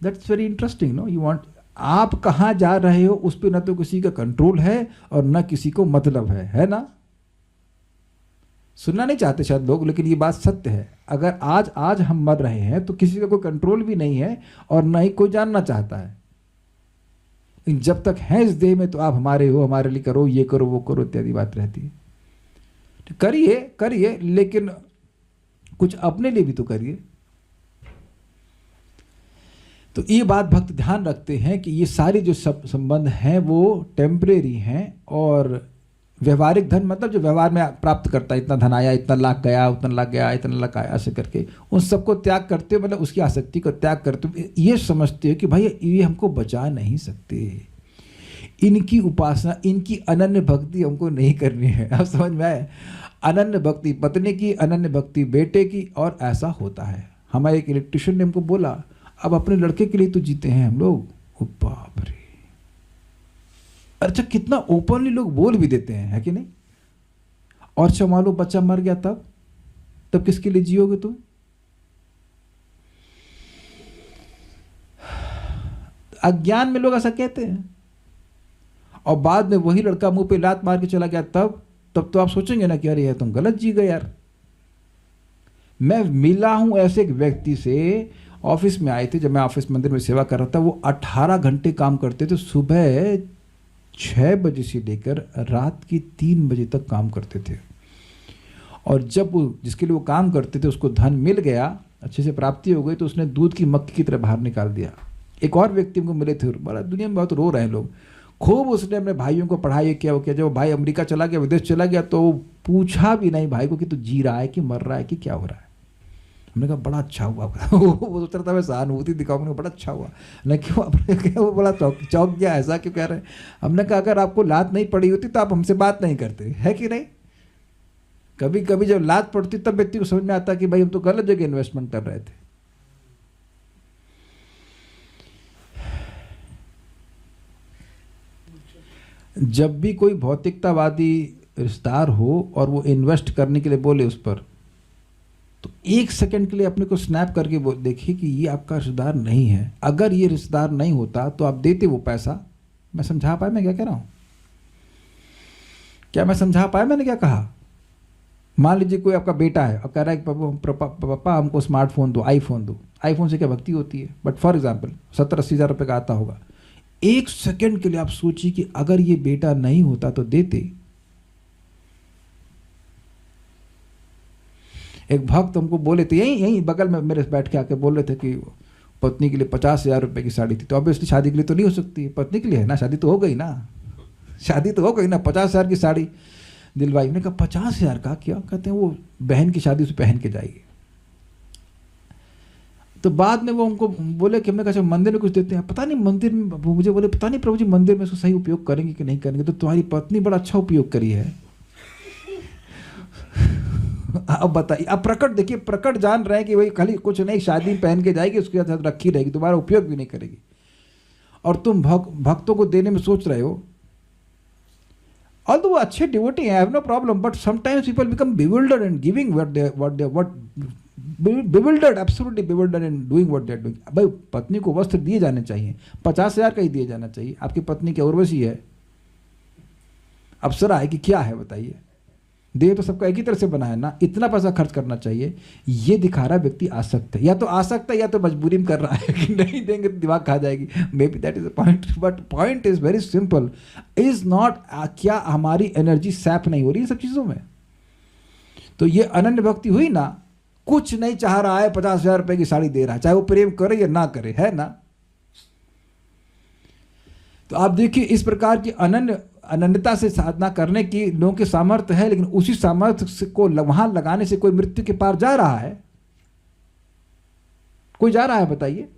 that's very interesting no, you want, आप कहाँ जा रहे हो उस पर न तो किसी का कंट्रोल है और न किसी को मतलब है ना। सुनना नहीं चाहते शायद लोग, लेकिन ये बात सत्य है। अगर आज हम मर रहे हैं तो किसी का कोई कंट्रोल भी नहीं है और न ही कोई जानना चाहता है। लेकिन जब तक है इस देह में तो आप हमारे हो, हमारे लिए करो, ये करो वो करो इत्यादि बात रहती है। तो करिए, लेकिन कुछ अपने लिए भी तो करिए। तो ये बात भक्त ध्यान रखते हैं कि ये सारे जो संबंध हैं वो टेम्परेरी हैं, और व्यवहारिक धन मतलब जो व्यवहार में प्राप्त करता है, इतना धन आया, इतना लाख गया, उतना लाख गया, इतना लाख आया, ऐसे करके उन सबको त्याग करते हो, मतलब उसकी आसक्ति को त्याग करते हो, ये समझते हो कि भाई ये हमको बचा नहीं सकते, इनकी उपासना, इनकी अनन्य भक्ति हमको नहीं करनी है। अब समझ में आए, अनन्य भक्ति पत्नी की, अनन्य भक्ति बेटे की, और ऐसा होता है। हमारे एक इलेक्ट्रिशियन ने हमको बोला, अब अपने लड़के के लिए तो जीते हैं हम लोग। ओ बाप रे, अच्छा कितना ओपनली लोग बोल भी देते हैं, है कि नहीं। और अच्छा मान लो बच्चा मर गया, तब किसके लिए जियोगे तुम। अज्ञान में लोग ऐसा कहते हैं, और बाद में वही लड़का मुंह पे लात मार के चला गया, तब तो आप सोचेंगे ना कि अरे यार तुम गलत जी गए यार। मैं मिला हूं ऐसे एक व्यक्ति से, ऑफिस में आए थे जब मैं ऑफिस मंदिर में सेवा कर रहा था। वो 18 घंटे काम करते थे, सुबह 6 बजे से लेकर रात की 3 बजे तक काम करते थे। और जब वो जिसके लिए वो काम करते थे उसको धन मिल गया, अच्छे से प्राप्ति हो गई, तो उसने दूध की मक्खी की तरह बाहर निकाल दिया। एक और व्यक्ति को मिले थे, बड़ा दुनिया में बहुत रो रहे हैं लोग, खूब उसने अपने भाइयों को पढ़ाई किया, वो किया। जब भाई अमेरिका चला गया, विदेश चला गया, तो पूछा भी नहीं भाई को कि तू जी रहा है कि मर रहा है कि क्या हो रहा है। हमने कहा बड़ा अच्छा हुआ। वो सोच रहा था मैं सहानुभूति दिखाऊंगा, बड़ा अच्छा हुआ। नहीं क्यों, वो बड़ा चौंक गया, ऐसा क्यों कह रहे हैं। हमने कहा अगर आपको लात नहीं पड़ी होती तो आप हमसे बात नहीं करते, है कि नहीं। कभी कभी जब लात पड़ती तब व्यक्ति को समझ में आता कि भाई हम तो गलत जगह इन्वेस्टमेंट कर रहे थे। जब भी कोई भौतिकतावादी रिश्तेदार हो और वो इन्वेस्ट करने के लिए बोले उस पर, तो 1 सेकंड के लिए अपने को स्नैप करके देखिए कि ये आपका रिश्तेदार नहीं है। अगर ये रिश्तेदार नहीं होता तो आप देते वो पैसा। मैं समझा पाया मैं क्या कह रहा हूँ, क्या मैं समझा पाया मैंने क्या कहा। मान लीजिए कोई आपका बेटा है और कह रहा है कि पापा हमको स्मार्टफोन दो, आईफोन दो। आईफोन से क्या भक्ति होती है, बट फॉर एग्जाम्पल 70-80 हज़ार रुपये का आता होगा। 1 सेकंड के लिए आप सोचिए कि अगर ये बेटा नहीं होता तो देते। एक भक्त हमको बोले थे, यहीं बगल में मेरे बैठ के आके बोल रहे थे कि पत्नी के लिए 50,000 रुपये की साड़ी थी। तो ऑब्वियसली शादी के लिए तो नहीं हो सकती, पत्नी के लिए है ना, शादी तो हो गई ना, शादी तो हो गई ना। 50,000 की साड़ी दिलवाई। ने कहा 50,000 का क्या, कहते हैं वो बहन की शादी उसे पहन के जाएगी। तो बाद में वो हमको बोले कि हमने कहा मंदिर में कुछ देते हैं। पता नहीं मंदिर में, वो मुझे बोले पता नहीं प्रभु जी मंदिर में इसको सही उपयोग करेंगे कि नहीं करेंगे। तो तुम्हारी पत्नी बड़ा अच्छा उपयोग करी है। अब बताइए, अब प्रकट देखिए, प्रकट जान रहे हैं कि भाई खाली कुछ नहीं, शादी पहन के जाएगी, उसके साथ रखी रहेगी, तुम्हारा उपयोग भी नहीं करेगी, और तुम भक्तों को देने में सोच रहे हो। और तो वो अच्छे डिवोटी हैं, I have no problem, but sometimes people become bewildered and giving bewildered, absolutely bewildered and doing what they are doing। भाई पत्नी को वस्त्र दिए जाने चाहिए, 50,000 का ही दिए जाना चाहिए। आपकी पत्नी क्या उर्वशी है, अप्सरा है कि क्या है बताइए। देह तो सबका एक ही तरह से बना है ना, इतना पैसा खर्च करना चाहिए, ये दिखा रहा व्यक्ति आसक्त है। या तो आसक्त है या तो मजबूरी में कर रहा है कि नहीं देंगे तो दिमाग खा जाएगी। May be that is the point, but point is very simple, is not क्या हमारी एनर्जी सैप नहीं हो रही है सब चीज़ों में? तो ये अनन्य भक्ति हुई ना, कुछ नहीं चाह रहा है, 50,000 रुपए की साड़ी दे रहा है, चाहे वो प्रेम करे या ना करे, है ना? तो आप देखिए इस प्रकार की अनन्यता से साधना करने की लोगों के सामर्थ्य है, लेकिन उसी सामर्थ्य को वहां लगाने से कोई मृत्यु के पार जा रहा है? कोई जा रहा है बताइए?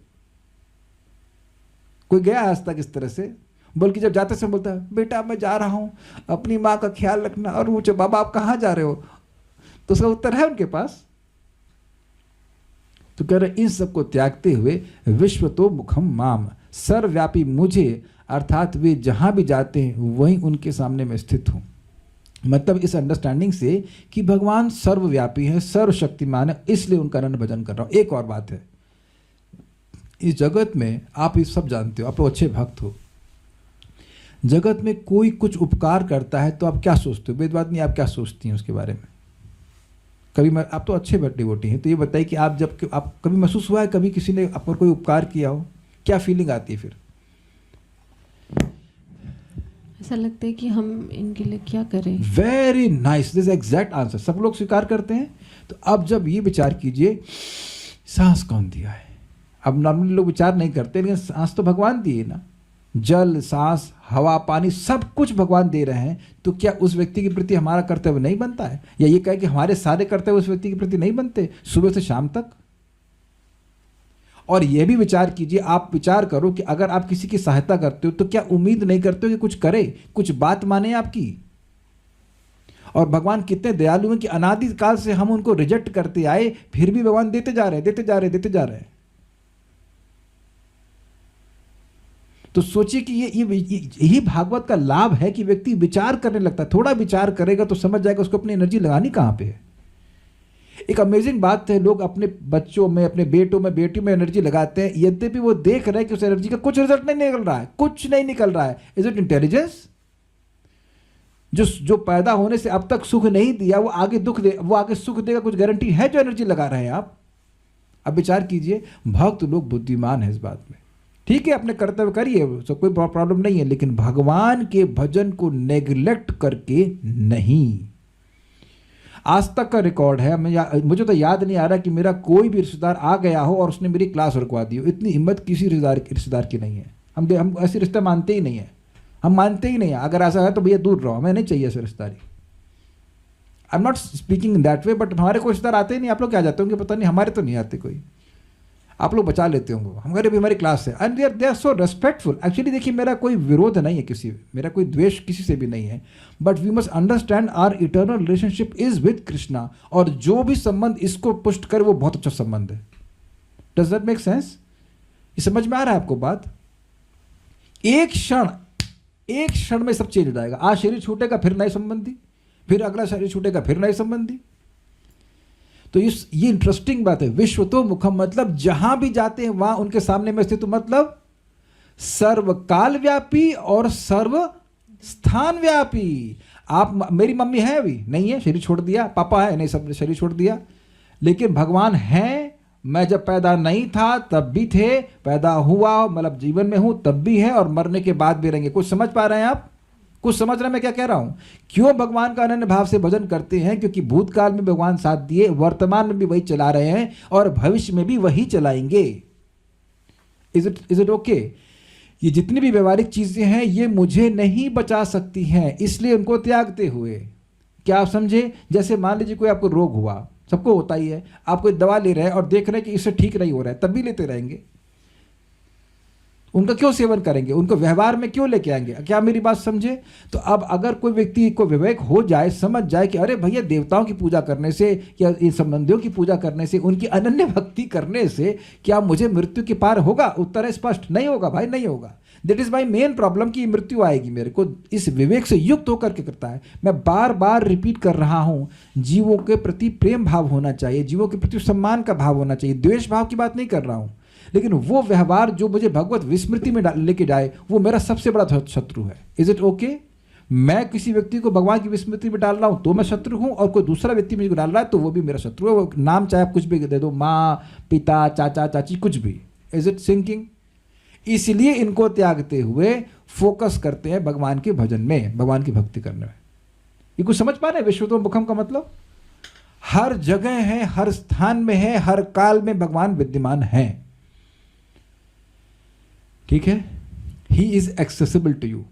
कोई गया आज तक इस तरह से? बल्कि जब जाते समय बोलता है बेटा मैं जा रहा हूं, अपनी मां का ख्याल रखना, और पूछे बाबा आप कहां जा रहे हो, तो उसका उत्तर है उनके पास। तो कह रहे इन सबको त्यागते हुए विश्व तो मुखम माम, सर्वव्यापी मुझे, अर्थात वे जहां भी जाते हैं वहीं उनके सामने मैं स्थित हूं। मतलब इस अंडरस्टैंडिंग से कि भगवान सर्वव्यापी है, सर्वशक्तिमान है, इसलिए उनका अनन्य भजन कर रहा हूं। एक और बात है, इस जगत में आप ये सब जानते हो, आप लोग अच्छे भक्त हो, जगत में कोई कुछ उपकार करता है तो आप क्या सोचते हो? वेदवादिनी आप क्या सोचती हैं उसके बारे में? कभी मैं, आप तो अच्छे डिवोटी हैं, तो ये बताइए कि आप जब आप कभी महसूस हुआ है कभी किसी ने आप पर कोई उपकार किया हो, क्या फीलिंग आती है फिर? ऐसा लगता है कि हम इनके लिए क्या करें। Very nice, this exact answer. सब लोग स्वीकार करते हैं। तो अब जब ये विचार कीजिए, सांस कौन दिया है? अब नॉर्मली लोग विचार नहीं करते, लेकिन सांस तो भगवान दिए ना, जल, सांस, हवा, पानी, सब कुछ भगवान दे रहे हैं। तो क्या उस व्यक्ति के प्रति हमारा कर्तव्य नहीं बनता है? या ये कहे कि हमारे सारे कर्तव्य उस व्यक्ति के प्रति नहीं बनते सुबह से शाम तक? और यह भी विचार कीजिए, आप विचार करो कि अगर आप किसी की सहायता करते हो तो क्या उम्मीद नहीं करते हो कि कुछ करे, कुछ बात माने आपकी? और भगवान कितने दयालु हैं कि अनादि काल से हम उनको रिजेक्ट करते आए, फिर भी भगवान देते जा रहे, देते जा रहे, देते जा रहे हैं। तो सोचिए कि यही भागवत का लाभ है कि व्यक्ति विचार करने लगता है। थोड़ा विचार करेगा तो समझ जाएगा उसको अपनी एनर्जी लगानी कहां पे है। एक अमेजिंग बात है, लोग अपने बच्चों में, अपने बेटों में, बेटियों में एनर्जी लगाते हैं, यद्यपि वो देख रहे हैं कि उस एनर्जी का कुछ रिजल्ट नहीं निकल रहा है, कुछ नहीं निकल रहा है। Is it intelligence? जो पैदा होने से अब तक सुख नहीं दिया वो आगे दुख दे, वो आगे सुख देगा, कुछ गारंटी है जो एनर्जी लगा रहे हैं आप? अब विचार कीजिए, भक्त लोग बुद्धिमान है इस बात में। ठीक है, अपने कर्तव्य करिए, तो कोई प्रॉब्लम नहीं है, लेकिन भगवान के भजन को नेग्लेक्ट करके नहीं। आज तक का रिकॉर्ड है, मुझे तो याद नहीं आ रहा कि मेरा कोई भी रिश्तेदार आ गया हो और उसने मेरी क्लास रुकवा दी हो। इतनी हिम्मत किसी रिश्तेदार की नहीं है। हम ऐसे रिश्ते मानते ही नहीं है, हम मानते ही नहीं है। अगर ऐसा है तो भैया दूर रहो, हमें नहीं चाहिए ऐसे रिश्तेदारी। I am not speaking in that way, but हमारे कोई रिश्तेदार आते ही नहीं। आप लोग क्या जाते होंगे पता नहीं, हमारे तो नहीं आते कोई, आप लोग बचा लेते होंगे। हमारे भी हमारी क्लास है, and they are so respectful. Actually देखिए, मेरा कोई विरोध नहीं है किसी, मेरा कोई द्वेष किसी से भी नहीं है, but we must understand our eternal relationship is with Krishna, और जो भी संबंध इसको पुष्ट करे वो बहुत अच्छा संबंध है। Does that make sense? ये समझ में आ रहा है आपको बात? एक क्षण में सब चेंज हो जाएगा। आज शरीर छूटेगा फिर नए संबंधी, फिर अगला शरीर छूटेगा फिर नए संबंधी। तो ये इंटरेस्टिंग बात है। विश्व तो मुखम मतलब जहां भी जाते हैं वहां उनके सामने में स्थित, मतलब सर्वकाल व्यापी और सर्व स्थान व्यापी। आप, मेरी मम्मी है अभी नहीं है, शरीर छोड़ दिया, पापा है नहीं, सब शरीर छोड़ दिया, लेकिन भगवान है। मैं जब पैदा नहीं था तब भी थे, पैदा हुआ मतलब जीवन में हूं तब भी है, और मरने के बाद भी रहेंगे। कुछ समझ पा रहे हैं आप? कुछ समझ रहे हैं मैं क्या कह रहा हूं? क्यों भगवान का अनन्य भाव से भजन करते हैं? क्योंकि भूतकाल में भगवान साथ दिए, वर्तमान में भी वही चला रहे हैं, और भविष्य में भी वही चलाएंगे। Is it okay? ये जितनी भी व्यवहारिक चीजें हैं ये मुझे नहीं बचा सकती हैं, इसलिए उनको त्यागते हुए। क्या आप समझे? जैसे मान लीजिए कोई आपको रोग हुआ, सबको होता ही है, आप कोई दवा ले रहे हैं और देख रहे हैं कि इससे ठीक नहीं हो रहा है, तब भी लेते रहेंगे। उनका क्यों सेवन करेंगे? उनको व्यवहार में क्यों लेके आएंगे? क्या मेरी बात समझे? तो अब अगर कोई व्यक्ति को विवेक हो जाए, समझ जाए कि अरे भैया देवताओं की पूजा करने से या इन संबंधियों की पूजा करने से, उनकी अनन्य भक्ति करने से क्या मुझे मृत्यु के पार होगा? उत्तर है स्पष्ट, नहीं होगा भाई, नहीं होगा। That is my main problem कि मृत्यु आएगी मेरे को। इस विवेक से युक्त होकर के करता है। मैं बार बार रिपीट कर रहा हूं, जीवों के प्रति प्रेम भाव होना चाहिए, जीवों के प्रति सम्मान का भाव होना चाहिए, द्वेष भाव की बात नहीं कर रहा हूं। लेकिन वो व्यवहार जो मुझे भगवत विस्मृति में लेके जाए, वो मेरा सबसे बड़ा शत्रु है। Is it okay? मैं किसी व्यक्ति को भगवान की विस्मृति में डाल रहा हूं तो मैं शत्रु हूं, और कोई दूसरा व्यक्ति मुझे डाल रहा है तो वो भी मेरा शत्रु है। वो नाम चाहे आप कुछ भी दे दो, माँ, पिता, चाचा, चाची, कुछ भी। Is it sinking? इसलिए इनको त्यागते हुए फोकस करते हैं भगवान के भजन में, भगवान की भक्ति करने में। ये कुछ समझ पा रहे हैं विश्वतोमुखम का मतलब? हर जगह है, हर स्थान में है, हर काल में भगवान विद्यमान है। ठीक है? He is accessible to you.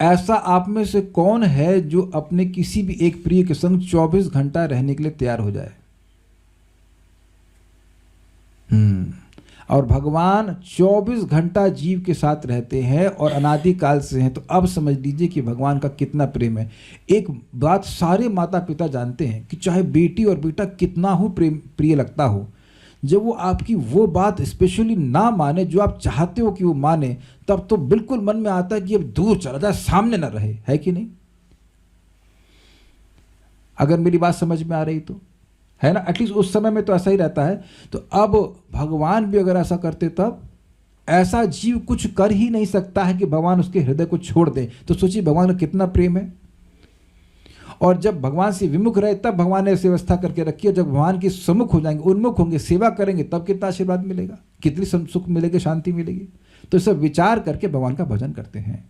ऐसा आप में से कौन है जो अपने किसी भी एक प्रिय के संग 24 घंटा रहने के लिए तैयार हो जाए? और भगवान 24 घंटा जीव के साथ रहते हैं और अनादिकाल से हैं। तो अब समझ लीजिए कि भगवान का कितना प्रेम है। एक बात सारे माता पिता जानते हैं कि चाहे बेटी और बेटा कितना हो प्रिय लगता हो, जब वो आपकी वो बात स्पेशली ना माने जो आप चाहते हो कि वो माने, तब तो बिल्कुल मन में आता है कि अब दूर चला जाए, सामने ना रहे, है कि नहीं? अगर मेरी बात समझ में आ रही तो, है ना? एटलीस्ट उस समय में तो ऐसा ही रहता है। तो अब भगवान भी अगर ऐसा करते, तब ऐसा जीव कुछ कर ही नहीं सकता है कि भगवान उसके हृदय को छोड़ दे। तो सोचिए भगवान का कितना प्रेम है। और जब भगवान से विमुख रहे तब भगवान ने ऐसी व्यवस्था करके रखी है। जब भगवान के सम्मुख हो जाएंगे, उन्मुख होंगे, सेवा करेंगे, तब कितना आशीर्वाद मिलेगा, कितनी सुख मिलेगी, शांति मिलेगी। तो सब विचार करके भगवान का भजन करते हैं,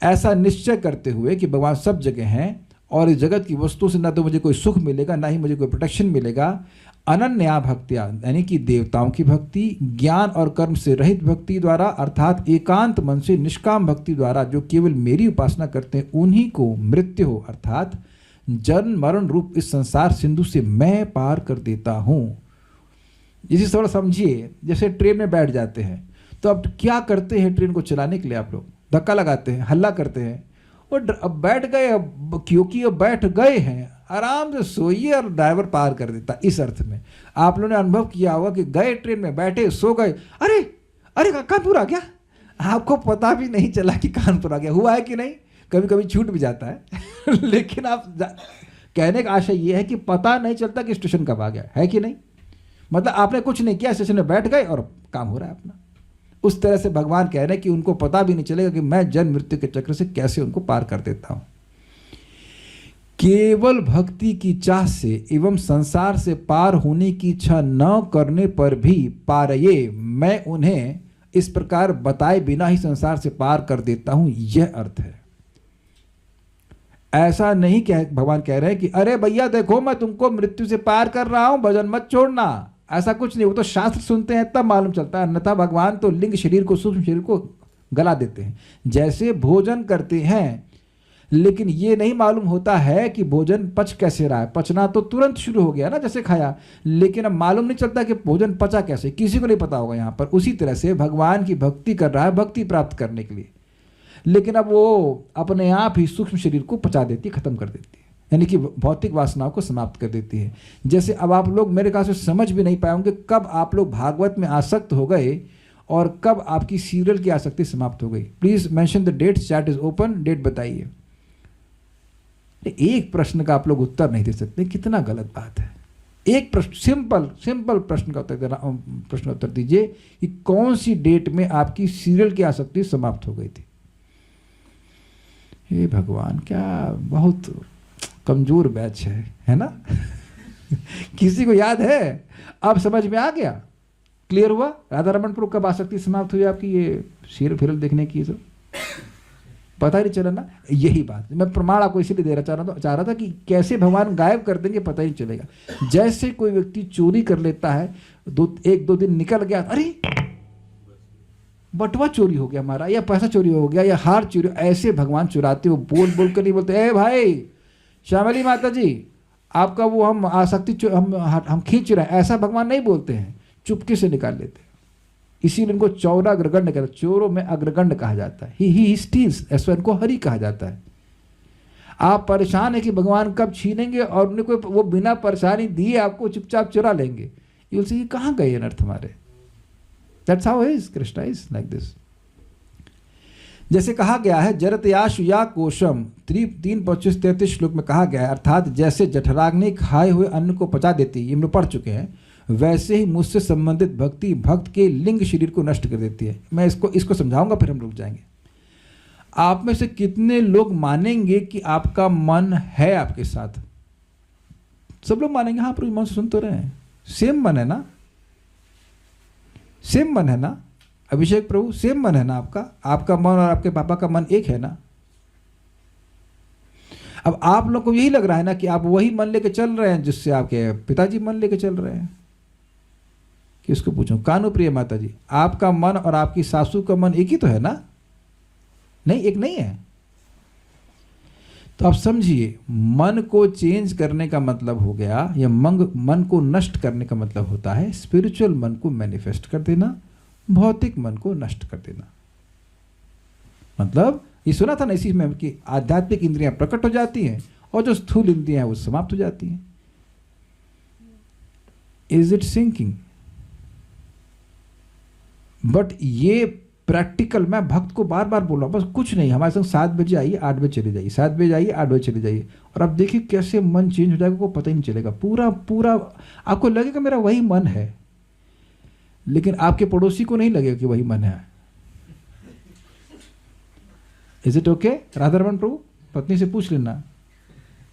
ऐसा निश्चय करते हुए कि भगवान सब जगह हैं और इस जगत की वस्तु से ना तो मुझे कोई सुख मिलेगा, ना ही मुझे कोई प्रोटेक्शन मिलेगा। अनन्या भक्तिया यानी कि देवताओं की भक्ति, ज्ञान और कर्म से रहित भक्ति द्वारा, अर्थात एकांत मन से निष्काम भक्ति द्वारा जो केवल मेरी उपासना करते हैं, उन्हीं को मृत्यु हो अर्थात जन्म मरण रूप इस संसार सिंधु से मैं पार कर देता हूँ। इसी थोड़ा समझिए, जैसे ट्रेन में बैठ जाते हैं तो अब क्या करते हैं? ट्रेन को चलाने के लिए आप लोग धक्का लगाते हैं, हल्ला करते हैं, और अब बैठ गए, अब क्योंकि अब बैठ गए हैं, आराम से सोइए और ड्राइवर पार कर देता। इस अर्थ में आप लोगों ने अनुभव किया होगा कि गए ट्रेन में, बैठे, सो गए, अरे अरे कानपुर आ गया, आपको पता भी नहीं चला कि कानपुर आ गया। हुआ है कि नहीं? कभी कभी छूट भी जाता है लेकिन आप कहने का आशय ये है कि पता नहीं चलता कि स्टेशन कब आ गया, है कि नहीं? मतलब आपने कुछ नहीं किया, स्टेशन में बैठ गए और काम हो रहा है अपना। उस तरह से भगवान कह रहे हैं कि उनको पता भी नहीं चलेगा कि मैं जन्म मृत्यु के चक्र से कैसे उनको पार कर देता हूं। केवल भक्ति की चाह से एवं संसार से पार होने की इच्छा न करने पर भी पारये, मैं उन्हें इस प्रकार बताए बिना ही संसार से पार कर देता हूं, यह अर्थ है। ऐसा नहीं कह, भगवान कह रहे हैं कि अरे भैया देखो मैं तुमको मृत्यु से पार कर रहा हूं, भजन मत छोड़ना। ऐसा कुछ नहीं, वो तो शास्त्र सुनते हैं तब मालूम चलता है, अन्यथा भगवान तो लिंग शरीर को, सूक्ष्म शरीर को गला देते हैं। जैसे भोजन करते हैं लेकिन ये नहीं मालूम होता है कि भोजन पच कैसे रहा है। पचना तो तुरंत शुरू हो गया ना, जैसे खाया, लेकिन अब मालूम नहीं चलता कि भोजन पचा कैसे, किसी को नहीं पता होगा यहाँ पर। उसी तरह से भगवान की भक्ति कर रहा है भक्ति प्राप्त करने के लिए, लेकिन अब वो अपने आप ही सूक्ष्म शरीर को पचा देती है, खत्म कर देती है, यानी कि भौतिक वासनाओं को समाप्त कर देती है। जैसे अब आप लोग मेरे ख्याल से समझ भी नहीं पाएंगे कब आप लोग भागवत में आसक्त हो गए और कब आपकी सीरियल की आसक्ति समाप्त हो गई। Please mention the date, chat is open, date बताइए। एक प्रश्न का आप लोग उत्तर नहीं दे सकते, कितना गलत बात है। एक प्रश्न, सिंपल प्रश्न का उत्तर दीजिए कि कौन सी डेट में आपकी सीरियल की आसक्ति समाप्त हो गई थी। हे भगवान, क्या बहुत कमजोर बैच है ना किसी को याद है? अब समझ में आ गया, क्लियर हुआ? राधा रमन पर कब आसक्ति समाप्त हुई आपकी ये सीरियल देखने की? सब पता ही नहीं चला ना। यही बात मैं प्रमाण आपको इसीलिए देना चाह रहा था कि कैसे भगवान गायब कर देंगे पता ही नहीं चलेगा। जैसे कोई व्यक्ति चोरी कर लेता है, एक दो दिन निकल गया, अरे बटुआ चोरी हो गया हमारा, या पैसा चोरी हो गया, या हार चोरी, ऐसे भगवान चुराते हो। बोल बोल कर नहीं बोलते, ए भाई श्यामली माता जी आपका वो हम आसक्ति हम खींच रहे हैं, ऐसा भगवान नहीं बोलते हैं, चुपके से निकाल लेते हैं। इसीलिए इनको चौरा अग्रगण्य कहते हैं, चोरों में अग्रगण्य कहा जाता है। ही स्टील्स, ऐसा इनको हरि कहा जाता है। आप परेशान है कि भगवान कब छीनेंगे, और उन्हें कोई वो बिना परेशानी दिए आपको चुपचाप चुरा लेंगे। यू विल सी कहाँ गए अनर्थ हमारे। That's how is Krishna is like this. जैसे कहा गया है जरतयाशु या कोशम 3:25-33 श्लोक में कहा गया है, अर्थात जैसे जठराग्नि खाए हुए अन्न को पचा देती, ये हम लोग पढ़ चुके हैं, वैसे ही मुझसे संबंधित भक्ति भक्त के लिंग शरीर को नष्ट कर देती है। मैं इसको समझाऊंगा फिर हम रुक जाएंगे। आप में से कितने लोग मानेंगे कि आपका मन है आपके साथ? सब लोग मानेंगे हाँ प्रभु मन से सुन तो रहे हैं, सेम मन है ना, सेम मन है ना अभिषेक प्रभु, सेम मन है ना आपका, आपका मन और आपके पापा का मन एक है ना। अब आप लोग को यही लग रहा है ना कि आप वही मन लेके चल रहे हैं जिससे आपके पिताजी मन लेके चल रहे हैं। किसको पूछूं? कानू प्रिय माता जी, आपका मन और आपकी सासू का मन एक ही तो है ना? नहीं, एक नहीं है। तो आप समझिए, मन को चेंज करने का मतलब हो गया, या मन को नष्ट करने का मतलब होता है स्पिरिचुअल मन को मैनिफेस्ट कर देना, भौतिक मन को नष्ट कर देना। मतलब ये सुना था ना इसी में कि आध्यात्मिक इंद्रियां प्रकट हो जाती हैं और जो स्थूल इंद्रियां वो समाप्त हो जाती हैं। Is it sinking? बट ये प्रैक्टिकल, मैं भक्त को बार बार बोल रहा हूं, बस कुछ नहीं, हमारे संग 7 बजे आइए 8 बजे चले जाइए, 7 बजे आइए 8 बजे चले जाइए, और आप देखिए कैसे मन चेंज हो जाएगा, को पता ही नहीं चलेगा। पूरा पूरा आपको लगेगा मेरा वही मन है, लेकिन आपके पड़ोसी को नहीं लगेगा कि वही मन है। Is it okay? Radharaman Prabhu, पत्नी से पूछ लेना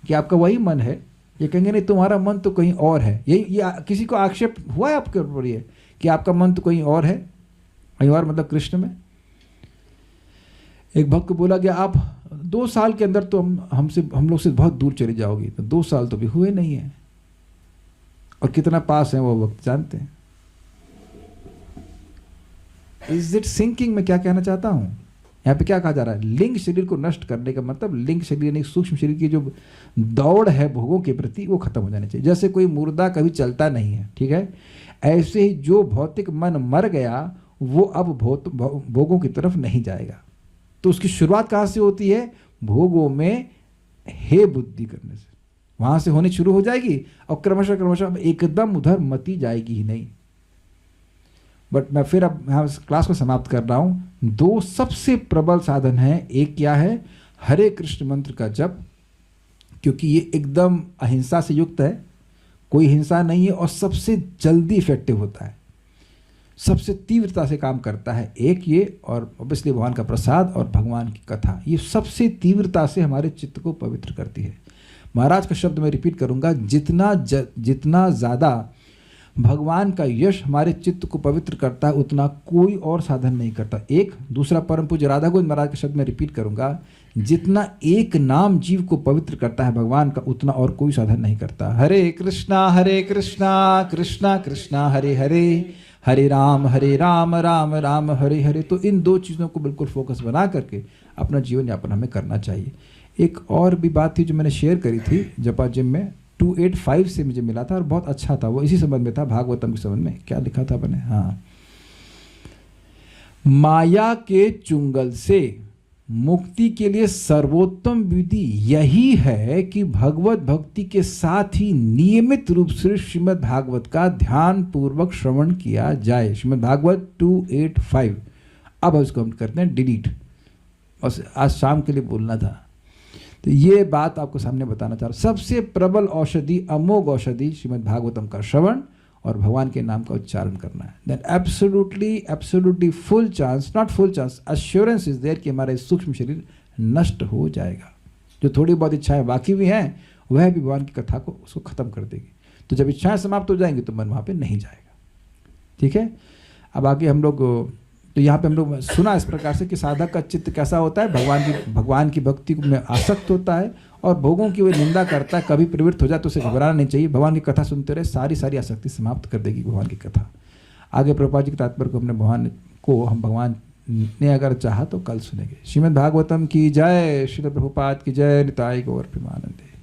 कि आपका वही मन है। ये कहेंगे नहीं तुम्हारा मन तो कहीं और है। ये किसी को आक्षेप हुआ है आपके ऊपर ये कि आपका मन तो कहीं और है? कहीं और मतलब कृष्ण में। एक भक्त को बोला गया आप 2 साल के अंदर तो हम लोग से बहुत दूर चले जाओगी। तो 2 साल तो भी हुए नहीं है, और कितना पास है वो वक्त जानते हैं। Is it sinking? मैं क्या कहना चाहता हूं यहाँ पे, क्या कहा जा रहा है? लिंग शरीर को नष्ट करने का मतलब, लिंग शरीर यानी सूक्ष्म शरीर की जो दौड़ है भोगों के प्रति, वो खत्म हो जानी चाहिए। जैसे कोई मुर्दा कभी चलता नहीं है, ठीक है, ऐसे ही जो भौतिक मन मर गया वो अब भोगों की तरफ नहीं जाएगा। तो उसकी शुरुआत कहाँ से होती है? भोगों में हे बुद्धि करने से, वहां से होनी शुरू हो जाएगी, और क्रमशः क्रमशः एकदम उधर मती जाएगी ही नहीं। बट मैं फिर अब यहाँ क्लास को समाप्त कर रहा हूं। 2 सबसे प्रबल साधन हैं। एक क्या है? हरे कृष्ण मंत्र का जप, क्योंकि ये एकदम अहिंसा से युक्त है, कोई हिंसा नहीं है, और सबसे जल्दी इफेक्टिव होता है, सबसे तीव्रता से काम करता है। एक ये, और ऑब्वियसली भगवान का प्रसाद और भगवान की कथा, ये सबसे तीव्रता से हमारे चित्त को पवित्र करती है। महाराज का शब्द मैं रिपीट करूंगा, जितना ज़्यादा भगवान का यश हमारे चित्त को पवित्र करता है उतना कोई और साधन नहीं करता। एक दूसरा, परम पूज्य राधा गोविंद महाराज के शब्द में रिपीट करूंगा, जितना एक नाम जीव को पवित्र करता है भगवान का, उतना और कोई साधन नहीं करता। हरे कृष्णा कृष्णा कृष्णा हरे हरे, हरे राम राम राम हरे हरे। तो इन 2 चीज़ों को बिल्कुल फोकस बना करके अपना जीवन यापन हमें करना चाहिए। एक और भी बात थी जो मैंने शेयर करी थी जपा जिम में, 285 से मुझे मिला था और बहुत अच्छा था। वो इसी संबंध में था, भागवतम के संबंध में। क्या लिखा था मैंने? हाँ, माया के चुंगल से मुक्ति के लिए सर्वोत्तम विधि यही है कि भगवत भक्ति के साथ ही नियमित रूप से श्रीमद् भागवत का ध्यान पूर्वक श्रवण किया जाए। श्रीमद् भागवत 285। अब इसको हम करते हैं डिलीट, और आज शाम के लिए बोलना था। तो ये बात आपको सामने बताना चाह रहा हूं। सबसे प्रबल औषधि, अमोघ औषधि श्रीमद् भागवतम का श्रवण और भगवान के नाम का उच्चारण करना है। Then absolutely full chance, not full chance, assurance is there कि हमारा सूक्ष्म शरीर नष्ट हो जाएगा। जो थोड़ी बहुत इच्छाएं बाकी भी हैं वह भी भगवान की कथा को उसको खत्म कर देगी। तो जब इच्छाएं समाप्त हो जाएंगी तो मन वहाँ पे नहीं जाएगा। ठीक है, अब आगे हम लोग, तो यहाँ पे हम लोग सुना इस प्रकार से कि साधक का चित्त कैसा होता है, भगवान की भक्ति में आसक्त होता है और भोगों की वो निंदा करता है। कभी प्रवृत्त हो जाए तो उसे घबराना नहीं चाहिए, भगवान की कथा सुनते रहे, सारी आसक्ति समाप्त कर देगी भगवान की कथा। आगे प्रभुपाद जी के तात्पर्य को भगवान ने अगर चाहा तो कल सुनेंगे। श्रीमद् भागवतम की जय, श्रील प्रभुपाद की जय, निताई गौर प्रेमानंदे।